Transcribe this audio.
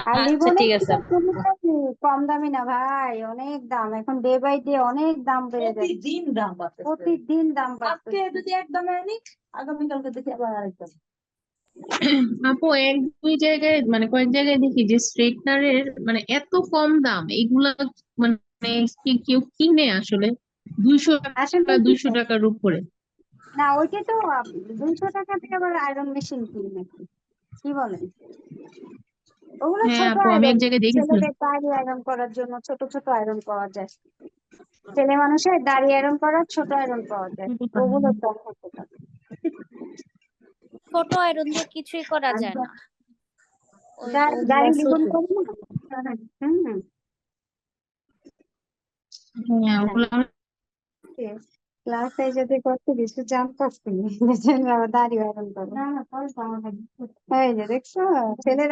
আর আচ্ছা লিবনের ঠিক আছে কিন্তু আপু। কোনোটাই কম দামি না ভাই, অনেক দাম এখন, ডে বাই ডে অনেক দাম বেড়ে যাচ্ছে, প্রতিদিন দাম বাড়তেছে। প্রতিদিন দাম আজকে বাড়তেছে। যদি এক দামে আনি, আগামীকালকে দেখি আবার আরেক দাম। আপু এক দুই জায়গায় মানে কয়েক জায়গায় দেখি যে স্ট্রেটনারের মানে এত কম দাম এগুলা, মানে কেউ কিনে আসলে 200 টাকা, আসলে কি 200 টাকার উপরে। না, ওইটা তো 200 টাকা দিয়ে আবার আয়রন মেশিন কিনে নাকি, কি বলেন? ওগুলো হ্যাঁ ছোট আপু আমি এক আয়রন, জায়গায় দেখেছিলাম। ছেলেদের দাড়ি আয়রন করার জন্য ছোট ছোট আয়রন পাওয়া যায়, ছেলে মানুষের দাড়ি আয়রন করার ছোট আয়রন পাওয়া যায়, ওগুলো কম হতে পারে। ছোট আয়রন দিয়ে কিছুই করা যায় আচ্ছা, না, ওই ওগুলা গাড়ি লিবন শুধু। করে না। হুম। হ্যাঁ ওগুলো ক্লাসে যদি করতে কিছু জানতাম, দাড়ি আয়রন করো, এই যে দেখছো ছেলেরা